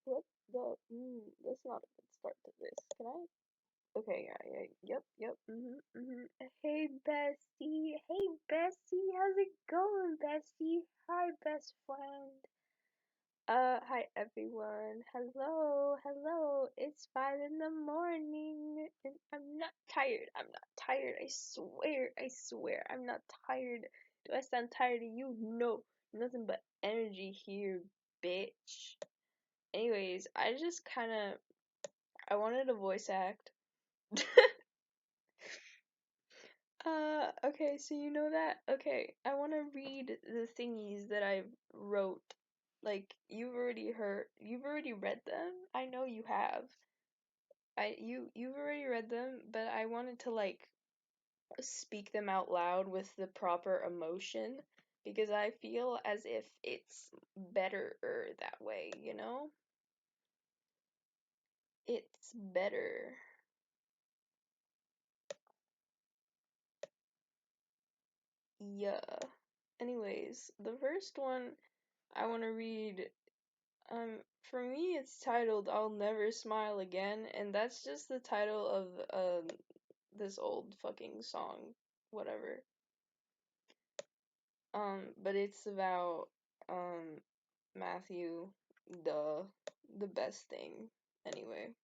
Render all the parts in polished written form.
What the? That's not a good start to this. Can I? Okay, yeah, yep. Hey, bestie. Hey, bestie. How's it going, bestie? Hi, best friend. Hi, everyone. Hello. It's 5 in the morning, and I'm not tired. I'm not tired. I swear, I'm not tired. Do I sound tired to you? No, nothing but energy here, bitch. Anyways, I wanted a voice act. Okay, so you know that? Okay, I want to read the thingies that I wrote. Like, you've already read them? I know you have. You've already read them, but I wanted to, like, speak them out loud with the proper emotion because I feel as if it's better that way, you know? It's better. Yeah. Anyways, the first one I want to read, for me it's titled I'll Never Smile Again, and that's just the title of this old fucking song, whatever. But it's about Matthew, the best thing. Anyway,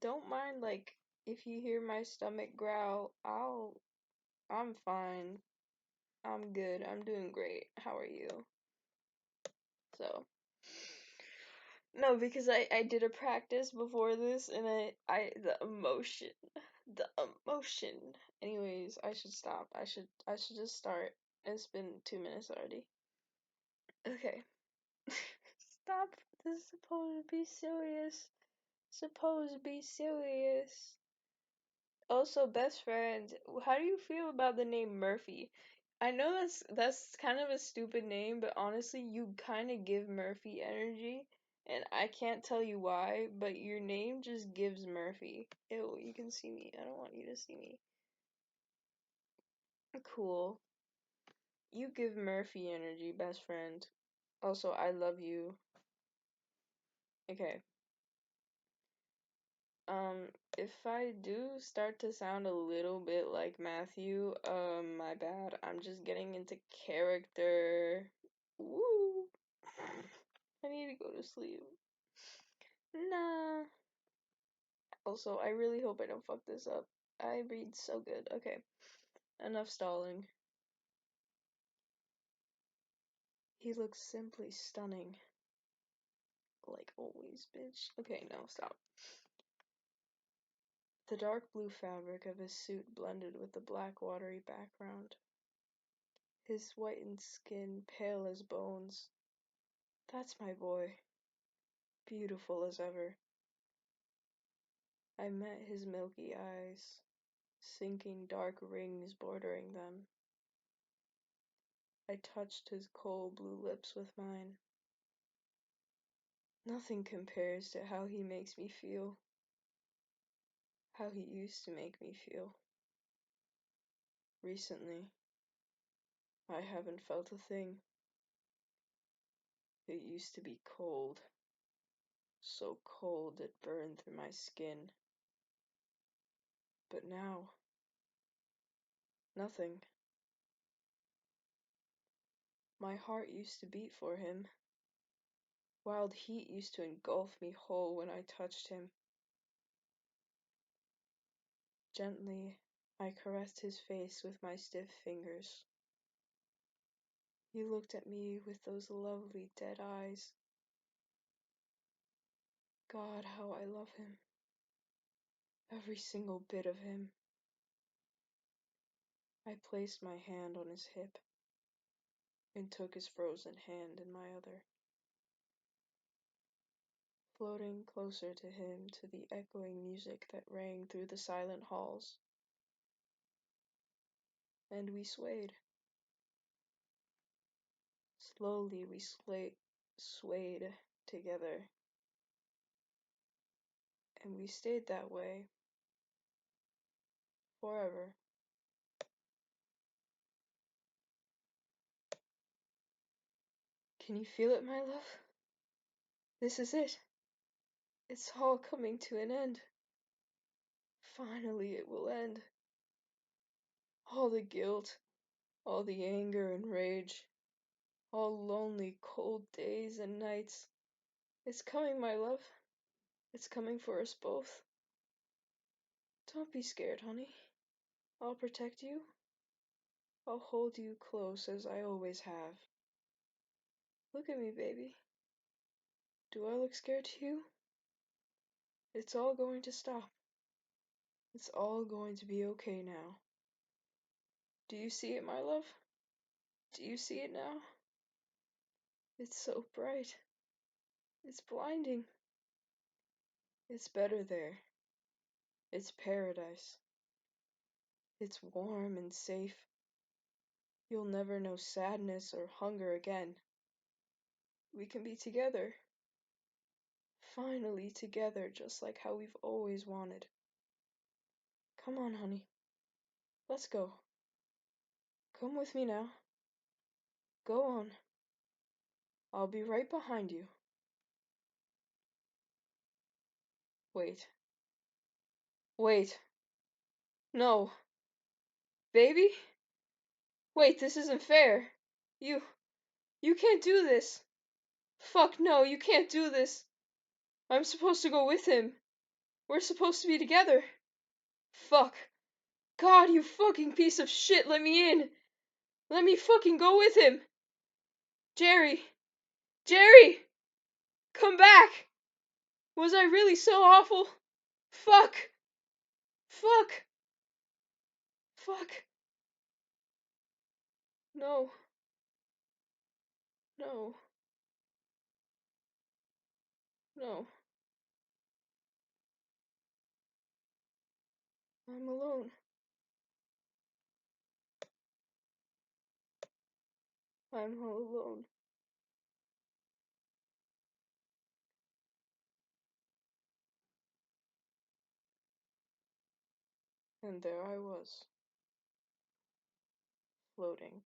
don't mind, like, if you hear my stomach growl. I'm fine. I'm good. I'm doing great. How are you? So, no, because I did a practice before this, and the emotion. Anyways, I should stop. I should just start. It's been 2 minutes already. Okay. Stop. This is supposed to be serious. Supposed to be serious. Also, best friend, how do you feel about the name Murphy? I know that's kind of a stupid name, but honestly, you kind of give Murphy energy, and I can't tell you why, but your name just gives Murphy. Ew, you can see me. I don't want you to see me. Cool. You give Murphy energy, best friend. Also, I love you. Okay. If I do start to sound a little bit like Matthew, my bad. I'm just getting into character. Woo! I need to go to sleep. Nah. Also, I really hope I don't fuck this up. I read so good. Okay. Enough stalling. He looks simply stunning. Like always, bitch. Okay, no, stop. The dark blue fabric of his suit blended with the black watery background. His whitened skin pale as bones. That's my boy. Beautiful as ever. I met his milky eyes, sinking dark rings bordering them. I touched his cold blue lips with mine. Nothing compares to how he makes me feel. How he used to make me feel. Recently, I haven't felt a thing. It used to be cold. So cold it burned through my skin. But now, nothing. My heart used to beat for him. Wild heat used to engulf me whole when I touched him. Gently, I caressed his face with my stiff fingers. He looked at me with those lovely dead eyes. God, how I love him. Every single bit of him. I placed my hand on his hip and took his frozen hand in my other, floating closer to him to the echoing music that rang through the silent halls. And we swayed. Slowly we swayed together, and we stayed that way forever. Can you feel it, my love? This is it. It's all coming to an end. Finally, it will end. All the guilt, all the anger and rage, all lonely, cold days and nights. It's coming, my love. It's coming for us both. Don't be scared, honey. I'll protect you. I'll hold you close as I always have. Look at me, baby. Do I look scared to you? It's all going to stop. It's all going to be okay now. Do you see it, my love? Do you see it now? It's so bright. It's blinding. It's better there. It's paradise. It's warm and safe. You'll never know sadness or hunger again. We can be together. Finally together, just like how we've always wanted. Come on, honey. Let's go. Come with me now. Go on. I'll be right behind you. Wait. Wait. No. Baby? Wait, this isn't fair. You. You can't do this. Fuck no, you can't do this. I'm supposed to go with him. We're supposed to be together. Fuck. God, you fucking piece of shit, let me in. Let me fucking go with him. Jerry. Jerry! Come back! Was I really so awful? Fuck! Fuck! Fuck! No. No. No. I'm alone. I'm all alone. And there I was, floating,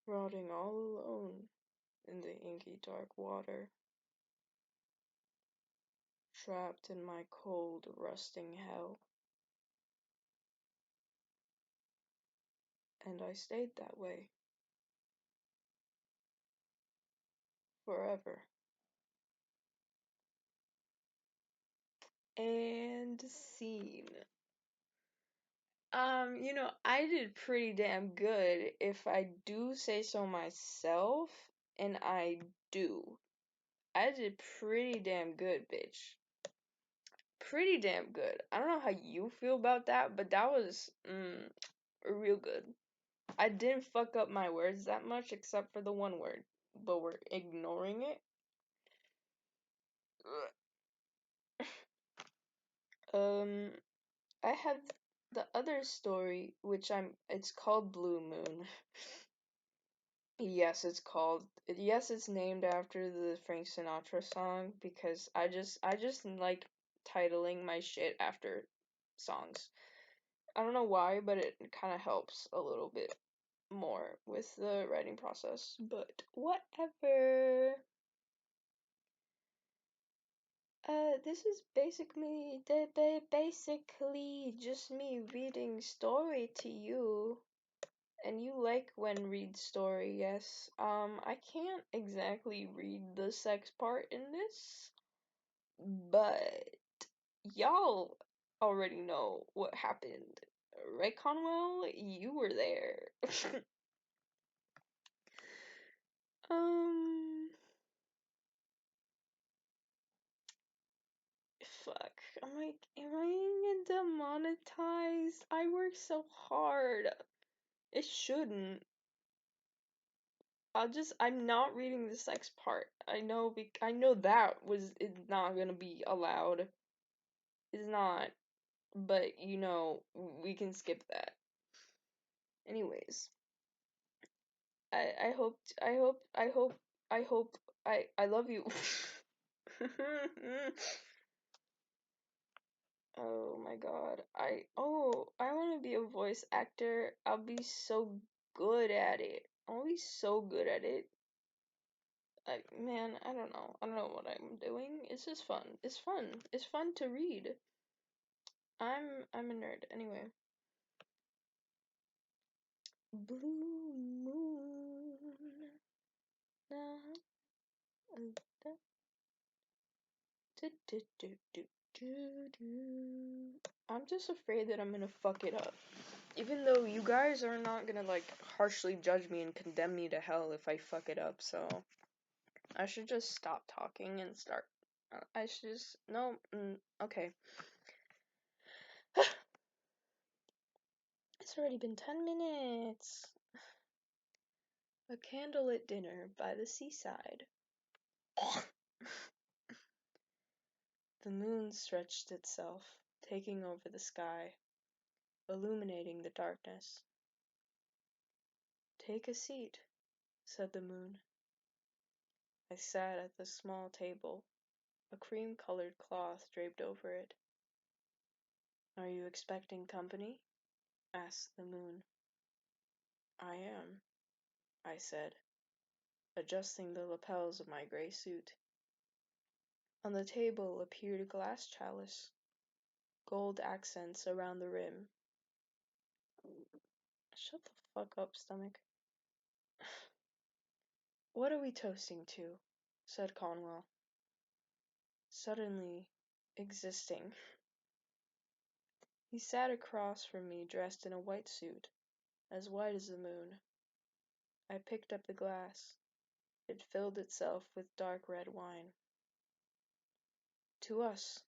rotting all alone in the inky dark water, trapped in my cold, rusting hell. And I stayed that way, forever. And scene. I did pretty damn good if I do say so myself, and I do. I did pretty damn good, bitch. Pretty damn good. I don't know how you feel about that, but that was real good. I didn't fuck up my words that much except for the one word, but we're ignoring it. Um, I have the other story, which it's called Blue Moon. Yes, it's named after the Frank Sinatra song because I just like titling my shit after songs. I don't know why, but it kind of helps a little bit more with the writing process, but whatever. This is basically just me reading story to you. And you like when read story, yes. I can't exactly read the sex part in this, but y'all already know what happened. Right, Conwell? You were there. um, fuck. Am I demonetized? I work so hard. It shouldn't. I'm not reading the sex part. I know that is not gonna be allowed. It's not, but we can skip that. Anyways, I hope, I love you. Oh my god. I want to be a voice actor. I'll be so good at it. I'll be so good at it. Man, I don't know. I don't know what I'm doing. It's just fun. It's fun. It's fun to read. I'm a nerd. Anyway. Blue moon. I'm just afraid that I'm gonna fuck it up. Even though you guys are not gonna like harshly judge me and condemn me to hell if I fuck it up, so I should just stop talking and start. I should just no. Okay. It's already been 10 minutes. A candlelit dinner by the seaside. The moon stretched itself, taking over the sky, illuminating the darkness. Take a seat, said the moon. I sat at the small table, a cream-colored cloth draped over it. Are you expecting company? Asked the moon. I am, I said, adjusting the lapels of my gray suit. On the table appeared a glass chalice, gold accents around the rim. Shut the fuck up, stomach. What are we toasting to? Said Conwell, suddenly existing. He sat across from me dressed in a white suit, as white as the moon. I picked up the glass. It filled itself with dark red wine. To us,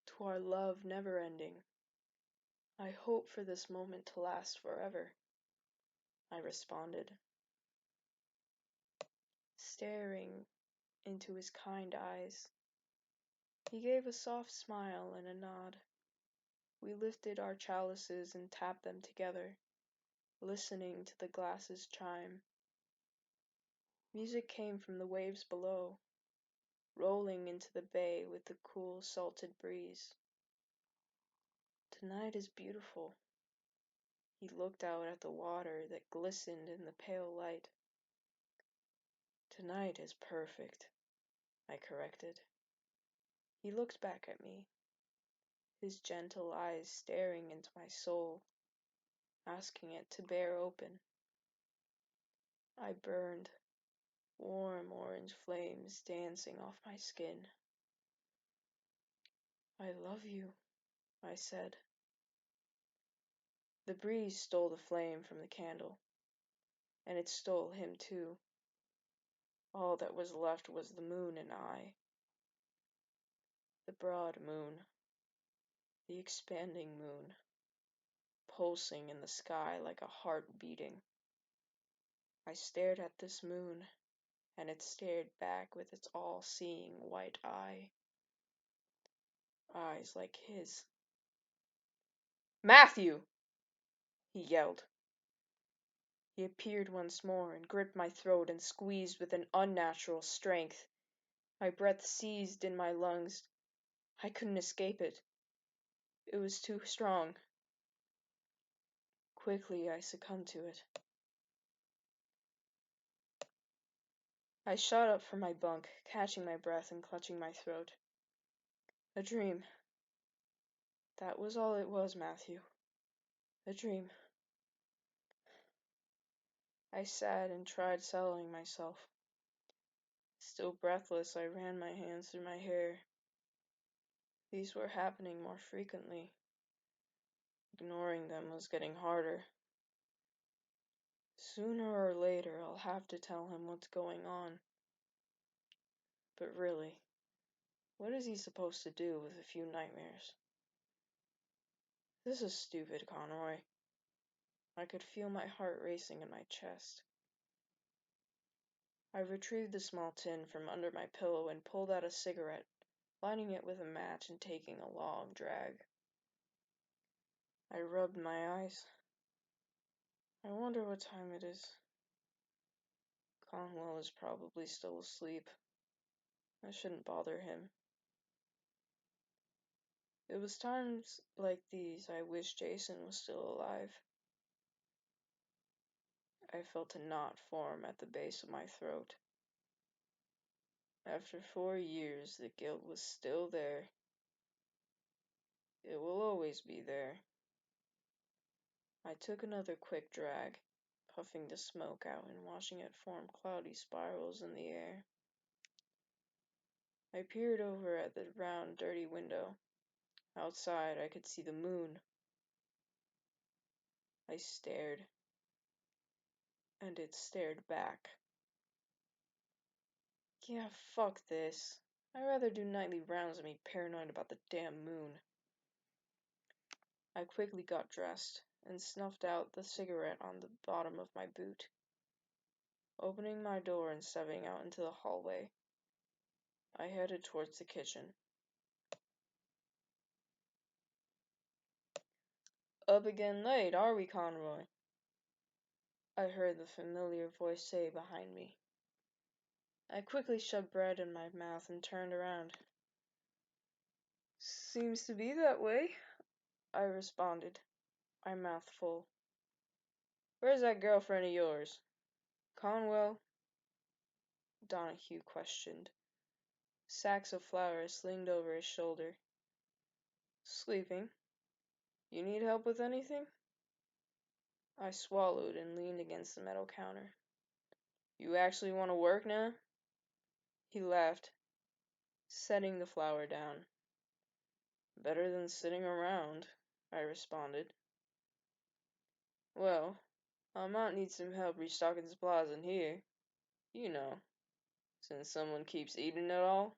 to our love never ending. I hope for this moment to last forever, I responded, staring into his kind eyes. He gave a soft smile and a nod. We lifted our chalices and tapped them together, listening to the glasses chime. Music came from the waves below, rolling into the bay with the cool, salted breeze. Tonight is beautiful. He looked out at the water that glistened in the pale light. Tonight is perfect, I corrected. He looked back at me, his gentle eyes staring into my soul, asking it to bear open. I burned, warm orange flames dancing off my skin. I love you, I said. The breeze stole the flame from the candle, and it stole him too. All that was left was the moon and I. The broad moon, the expanding moon, pulsing in the sky like a heart beating. I stared at this moon, and it stared back with its all-seeing white eye. Eyes like his. Matthew! He yelled. He appeared once more and gripped my throat and squeezed with an unnatural strength. My breath seized in my lungs. I couldn't escape it. It was too strong. Quickly, I succumbed to it. I shot up from my bunk, catching my breath and clutching my throat. A dream. That was all it was, Matthew. A dream. I sat and tried settling myself. Still breathless, I ran my hands through my hair. These were happening more frequently. Ignoring them was getting harder. Sooner or later, I'll have to tell him what's going on. But really, what is he supposed to do with a few nightmares? This is stupid, Conroy. I could feel my heart racing in my chest. I retrieved the small tin from under my pillow and pulled out a cigarette, lighting it with a match and taking a long drag. I rubbed my eyes. I wonder what time it is. Conwell is probably still asleep. I shouldn't bother him. It was times like these I wish Jason was still alive. I felt a knot form at the base of my throat. After 4 years, the guilt was still there. It will always be there. I took another quick drag, puffing the smoke out and watching it form cloudy spirals in the air. I peered over at the round, dirty window. Outside, I could see the moon. I stared, and it stared back. Yeah, fuck this. I'd rather do nightly rounds than be paranoid about the damn moon. I quickly got dressed and snuffed out the cigarette on the bottom of my boot. Opening my door and stepping out into the hallway, I headed towards the kitchen. Up again late, are we, Conroy? I heard the familiar voice say behind me. I quickly shoved bread in my mouth and turned around. Seems to be that way, I responded, my mouth full. Where's that girlfriend of yours? Conwell? Donahue questioned. Sacks of flour slinged over his shoulder. Sleeping. You need help with anything? I swallowed and leaned against the metal counter. You actually want to work now? He laughed, setting the flour down. Better than sitting around, I responded. Well, I might need some help restocking supplies in here. You know, since someone keeps eating it all.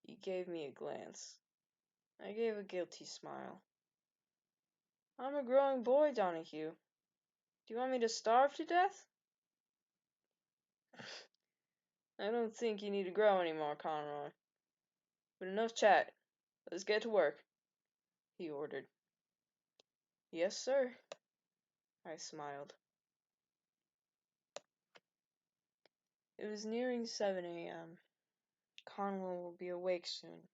He gave me a glance. I gave a guilty smile. I'm a growing boy, Donahue. Do you want me to starve to death? I don't think you need to grow anymore, Conroy. But enough chat. Let's get to work, he ordered. Yes, sir, I smiled. It was nearing 7 a.m. Conwell will be awake soon.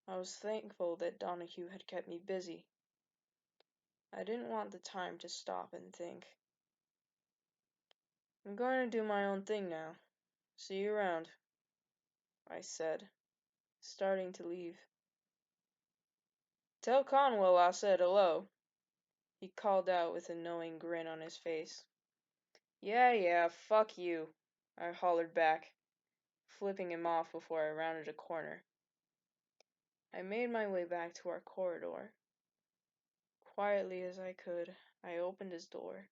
I was thankful that Donahue had kept me busy. I didn't want the time to stop and think. I'm going to do my own thing now. See you around, I said, starting to leave. Tell Conwell I said hello, he called out with a knowing grin on his face. Yeah, fuck you, I hollered back, flipping him off before I rounded a corner. I made my way back to our corridor. Quietly as I could, I opened his door.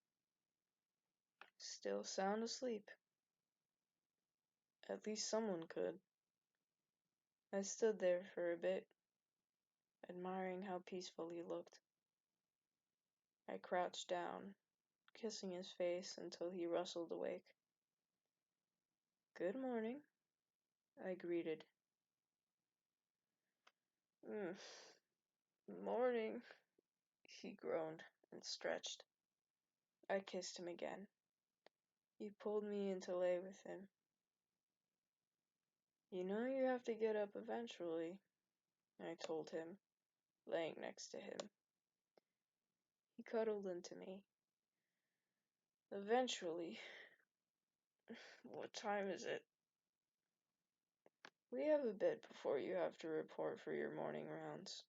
Still sound asleep. At least someone could. I stood there for a bit, admiring how peaceful he looked. I crouched down, kissing his face until he rustled awake. Good morning, I greeted. Morning, he groaned and stretched. I kissed him again. He pulled me in to lay with him. You know you have to get up eventually, I told him, laying next to him. He cuddled into me. Eventually. What time is it? We have a bit before you have to report for your morning rounds.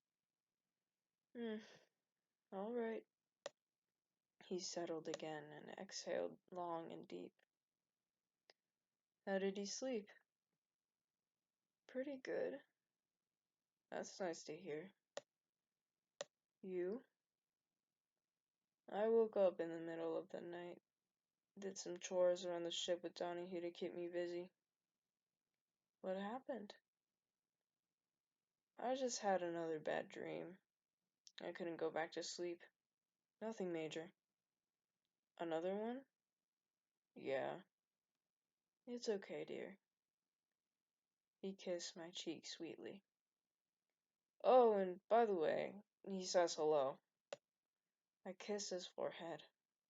All right. He settled again and exhaled long and deep. How did he sleep? Pretty good. That's nice to hear. You? I woke up in the middle of the night. Did some chores around the ship with Donahue to keep me busy. What happened? I just had another bad dream. I couldn't go back to sleep. Nothing major. Another one? Yeah. It's okay, dear. He kissed my cheek sweetly. Oh, and by the way, he says hello. I kissed his forehead,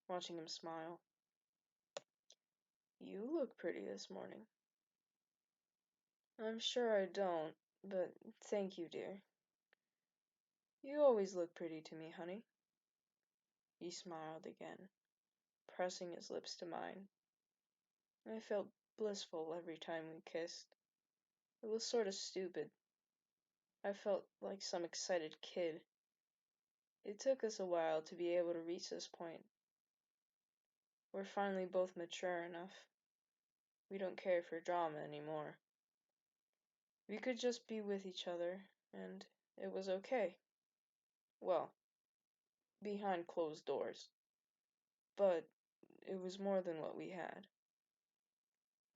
watching him smile. You look pretty this morning. I'm sure I don't, but thank you, dear. You always look pretty to me, honey. He smiled again, pressing his lips to mine. I felt blissful every time we kissed. It was sort of stupid. I felt like some excited kid. It took us a while to be able to reach this point. We're finally both mature enough. We don't care for drama anymore. We could just be with each other, and it was okay. Well, behind closed doors. But it was more than what we had.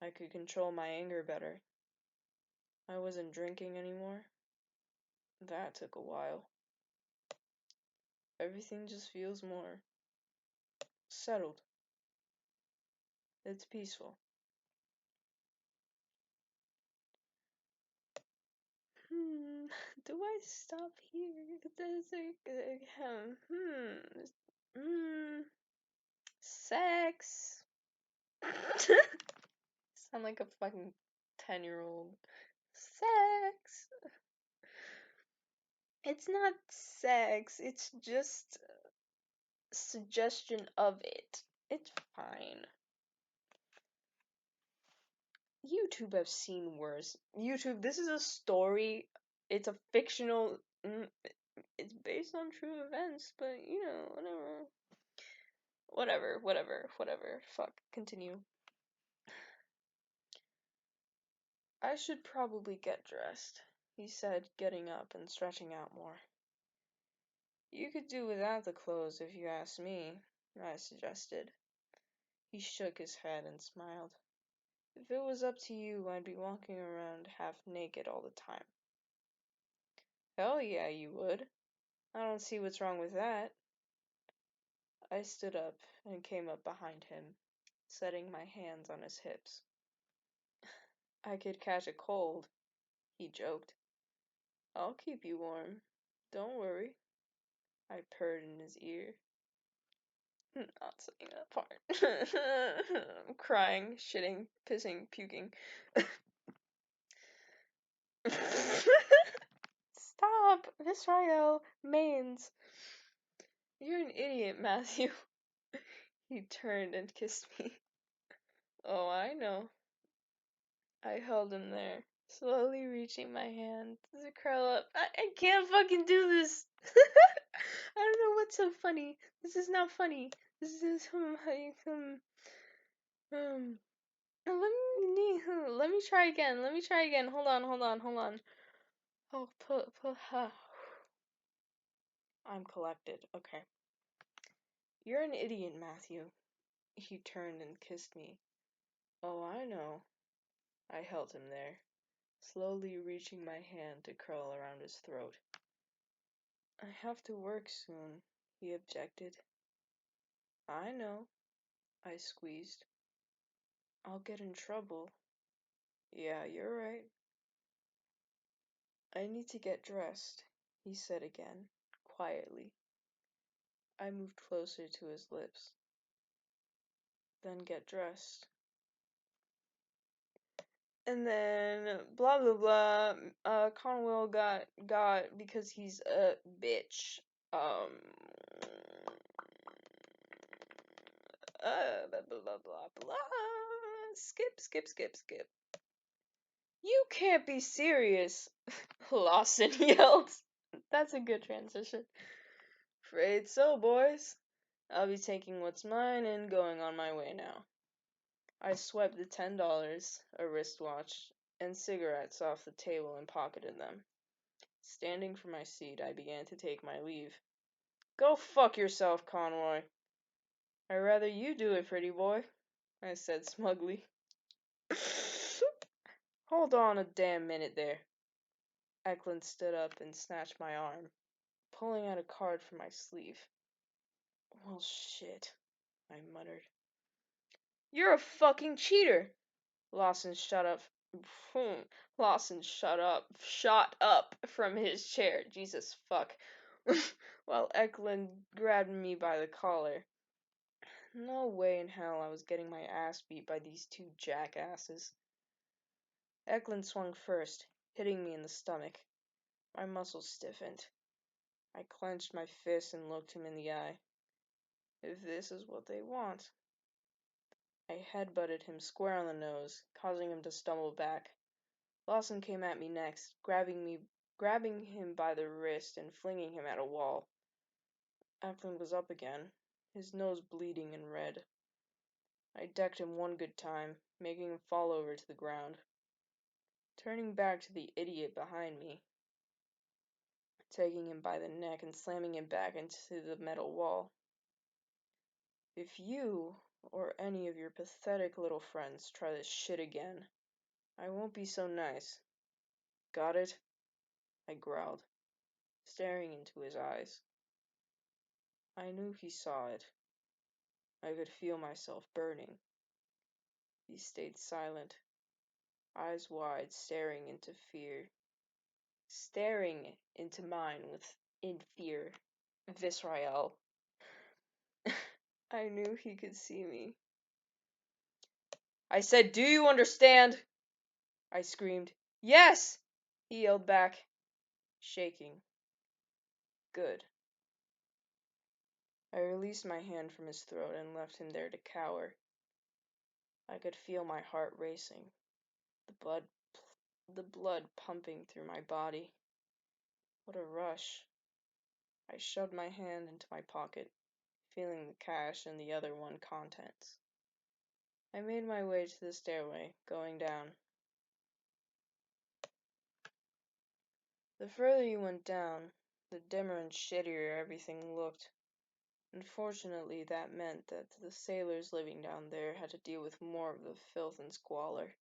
I could control my anger better. I wasn't drinking anymore. That took a while. Everything just feels more settled. It's peaceful. Hmm, do I stop here? Hmm, sex. Sound like a fucking 10-year-old. Sex. It's not sex, it's just suggestion of it. It's fine. YouTube have seen worse. YouTube, this is a story. It's a fictional. It's based on true events, but you know, whatever. Whatever. Fuck. Continue. I should probably get dressed, he said, getting up and stretching out more. You could do without the clothes if you ask me, I suggested. He shook his head and smiled. If it was up to you, I'd be walking around half naked all the time. Hell yeah, you would. I don't see what's wrong with that. I stood up and came up behind him, setting my hands on his hips. I could catch a cold, he joked. I'll keep you warm. Don't worry. I purred in his ear. Not saying that part. I'm crying, shitting, pissing, puking. Stop! Visrael, mains. You're an idiot, Matthew. He turned and kissed me. Oh, I know. I held him there, slowly reaching my hand to curl up. I can't fucking do this. I don't know what's so funny. This is not funny. This is let me try again. Let me try again. Hold on. Oh, I'm collected. Okay. You're an idiot, Matthew. He turned and kissed me. Oh, I know. I held him there, slowly reaching my hand to curl around his throat. I have to work soon, he objected. I know, I squeezed. I'll get in trouble. Yeah, you're right. I need to get dressed, he said again, quietly. I moved closer to his lips. Then get dressed. And then blah blah blah. Conwell got because he's a bitch. Um. Blah blah blah blah. Skip. You can't be serious, Lawson yelled. That's a good transition. Afraid so, boys. I'll be taking what's mine and going on my way now. I swiped the $10, a wristwatch, and cigarettes off the table and pocketed them. Standing from my seat, I began to take my leave. Go fuck yourself, Conroy. I'd rather you do it, pretty boy, I said smugly. Hold on a damn minute there. Eklund stood up and snatched my arm, pulling out a card from my sleeve. Well, shit, I muttered. You're a fucking cheater! Lawson shut up. Shot up from his chair. Jesus fuck. While Eklund grabbed me by the collar. No way in hell I was getting my ass beat by these two jackasses. Eklund swung first, hitting me in the stomach. My muscles stiffened. I clenched my fist and looked him in the eye. If this is what they want. I headbutted him square on the nose, causing him to stumble back. Lawson came at me next, grabbing him by the wrist and flinging him at a wall. Ackland was up again, his nose bleeding and red. I decked him one good time, making him fall over to the ground. Turning back to the idiot behind me, taking him by the neck and slamming him back into the metal wall. If you, or any of your pathetic little friends, try this shit again, I won't be so nice. Got it? I growled, staring into his eyes. I knew he saw it. I could feel myself burning. He stayed silent, eyes wide, staring into mine in fear. Visrael. I knew he could see me. I said, "Do you understand?" I screamed. "Yes!" he yelled back, shaking. Good. I released my hand from his throat and left him there to cower. I could feel my heart racing, the blood pumping through my body. What a rush. I shoved my hand into my pocket, feeling the cash and the other one contents. I made my way to the stairway, going down. The further you went down, the dimmer and shittier everything looked. Unfortunately, that meant that the sailors living down there had to deal with more of the filth and squalor.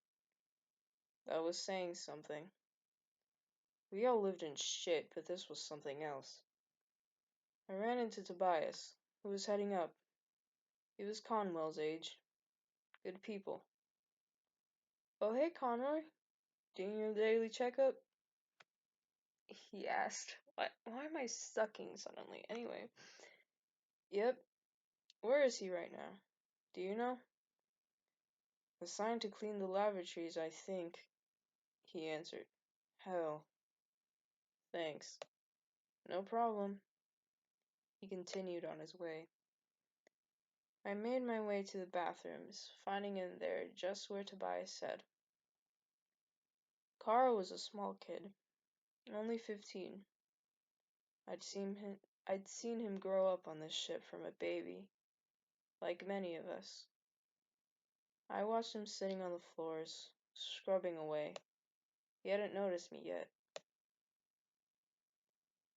That was saying something. We all lived in shit, but this was something else. I ran into Tobias, who was heading up. He was Conwell's age. Good people. "Oh, hey, Conroy. Doing your daily checkup?" he asked. Why am I sucking suddenly? Anyway. Yep. Where is he right now? Do you know? "Assigned to clean the lavatories, I think," he answered. "Hell. Thanks." "No problem." He continued on his way. I made my way to the bathrooms, finding him there just where Tobias said. Carl was a small kid, only 15. I'd seen him grow up on this ship from a baby, like many of us. I watched him sitting on the floors, scrubbing away. He hadn't noticed me yet.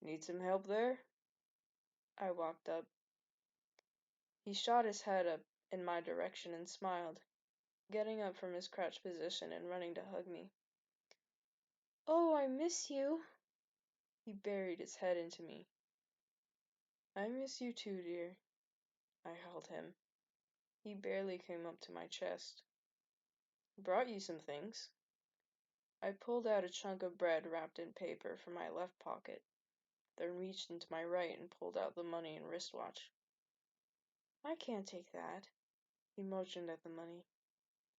"Need some help there?" I walked up. He shot his head up in my direction and smiled, getting up from his crouched position and running to hug me. "Oh, I miss you." He buried his head into me. "I miss you too, dear." I held him. He barely came up to my chest. "Brought you some things." I pulled out a chunk of bread wrapped in paper from my left pocket, then reached into my right and pulled out the money and wristwatch. "I can't take that." He motioned at the money.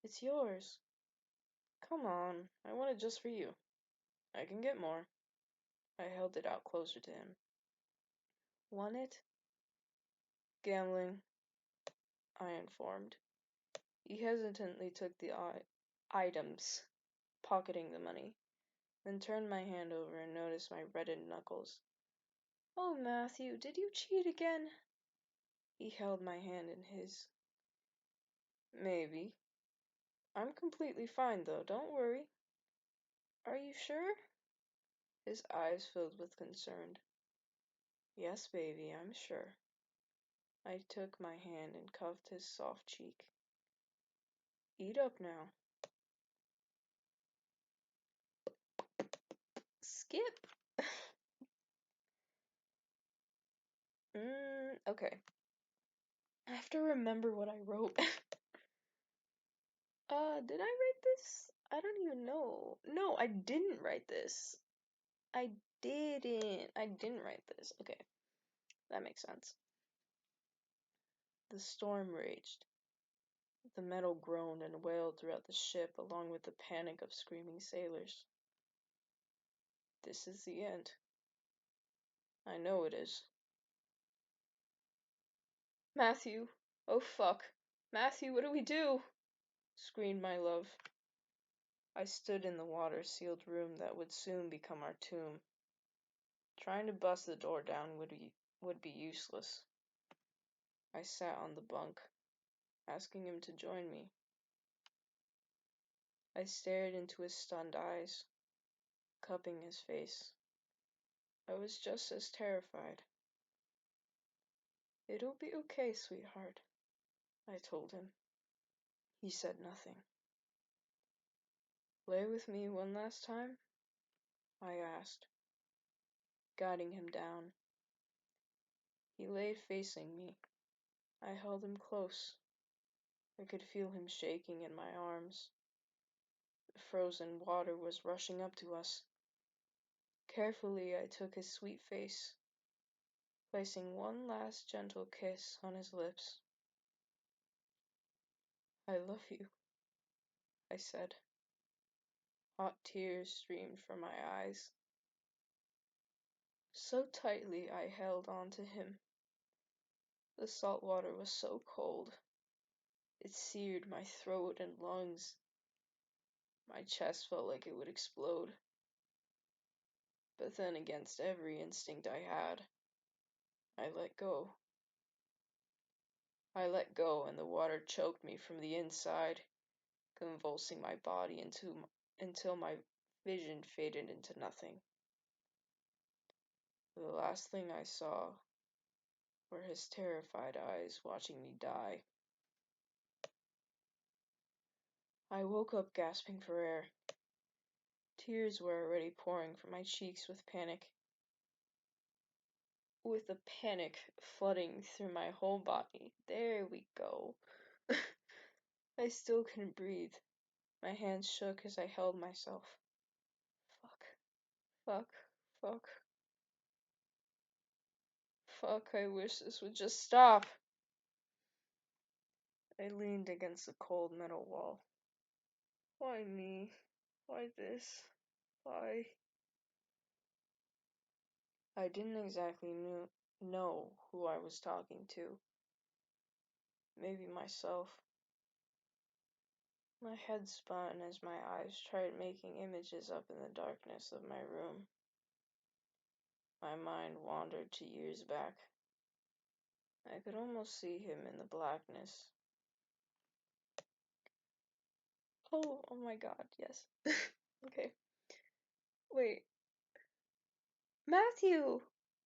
"It's yours." "Come on, I want it just for you. I can get more." I held it out closer to him. "Want it?" "Gambling," I informed. He hesitantly took the items, pocketing the money, then turned my hand over and noticed my reddened knuckles. "Oh, Matthew, did you cheat again?" He held my hand in his. "Maybe. I'm completely fine, though, don't worry." "Are you sure?" His eyes filled with concern. "Yes, baby, I'm sure." I took my hand and cuffed his soft cheek. "Eat up now." Skip. Okay. I have to remember what I wrote. Did I write this? I don't even know. No, I didn't write this. I didn't write this. Okay. That makes sense. The storm raged. The metal groaned and wailed throughout the ship along with the panic of screaming sailors. This is the end. I know it is. "Matthew. Oh fuck. Matthew, what do we do? Screamed my love. I stood in the water-sealed room that would soon become our tomb. Trying to bust the door down would be useless. I sat on the bunk, asking him to join me. I stared into his stunned eyes, cupping his face. I was just as terrified. It'll be okay, sweetheart, I told him. He said nothing. Lay with me one last time? I asked, guiding him down. He lay facing me. I held him close. I could feel him shaking in my arms. The frozen water was rushing up to us. Carefully, I took his sweet face, placing one last gentle kiss on his lips. I love you, I said. Hot tears streamed from my eyes. So tightly I held on to him. The salt water was so cold. It seared my throat and lungs. My chest felt like it would explode. But then, against every instinct I had, I let go. I let go, and the water choked me from the inside, convulsing my body until my vision faded into nothing. The last thing I saw were his terrified eyes watching me die. I woke up gasping for air. Tears were already pouring from my cheeks with a panic flooding through my whole body. There we go. I still couldn't breathe. My hands shook as I held myself. Fuck. Fuck. Fuck. Fuck, I wish this would just stop. I leaned against the cold metal wall. Why me? Why this? Why? I didn't exactly know who I was talking to. Maybe myself. My head spun as my eyes tried making images up in the darkness of my room. My mind wandered to years back. I could almost see him in the blackness. Oh my god, yes. Okay. Wait. Matthew!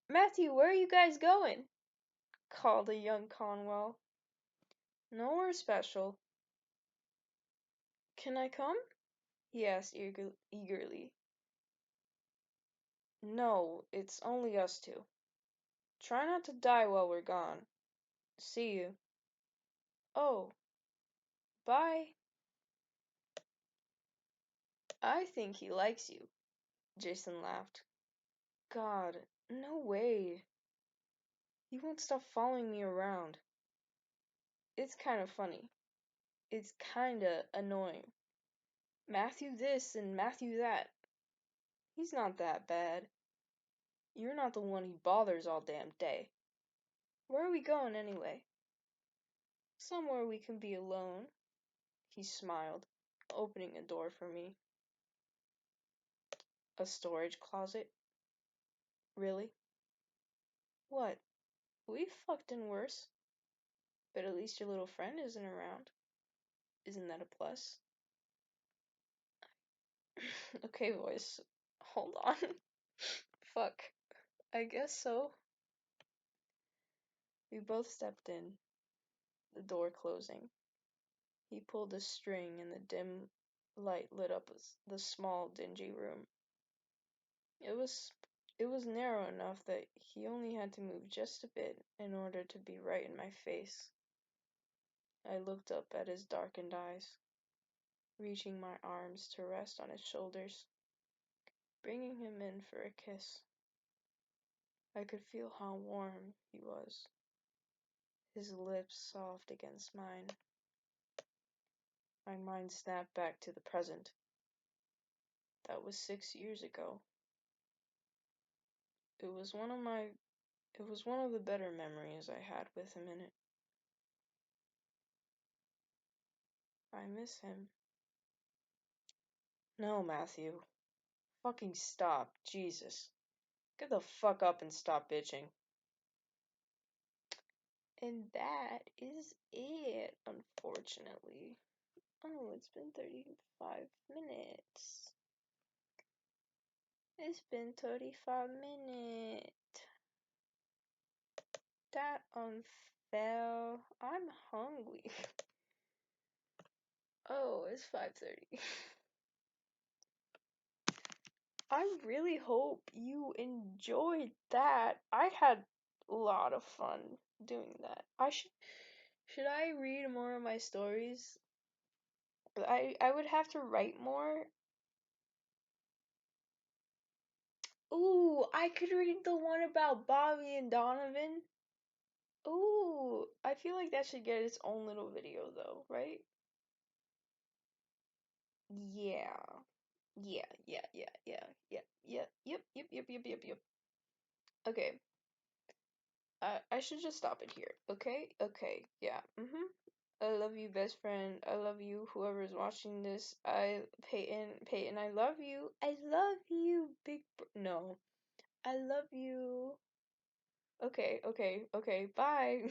Matthew, where are you guys going? Called a young Conwell. Nowhere special. Can I come? He asked eagerly. No, it's only us two. Try not to die while we're gone. See you. Oh, bye. I think he likes you. Jason laughed. God, no way. He won't stop following me around. It's kind of funny. It's kinda annoying. Matthew this and Matthew that. He's not that bad. You're not the one he bothers all damn day. Where are we going anyway? Somewhere we can be alone. He smiled, opening a door for me. A storage closet? Really? What? We've fucked in worse. But at least your little friend isn't around. Isn't that a plus? Okay, boys. Hold on. Fuck. I guess so. We both stepped in, the door closing. He pulled a string and the dim light lit up the small, dingy room. It was narrow enough that he only had to move just a bit in order to be right in my face. I looked up at his darkened eyes, reaching my arms to rest on his shoulders, bringing him in for a kiss. I could feel how warm he was, his lips soft against mine. My mind snapped back to the present. That was 6 years ago. It was one of the better memories I had with him in it. I miss him. No, Matthew. Fucking stop. Jesus. Get the fuck up and stop bitching. And that is it, unfortunately. Oh, it's been 35 minutes. It's been 35 minutes. That unfell. I'm hungry. Oh, it's 5:30. I really hope you enjoyed that. I had a lot of fun doing that. Should I read more of my stories? I would have to write more. Ooh, I could read the one about Bobby and Donovan. Ooh, I feel like that should get its own little video though, right? Yeah. Yep. Okay. I should just stop it here. Okay. Yeah. I love you, best friend. I love you, whoever's watching this. Peyton, I love you. I love you, no. I love you. Okay. Bye.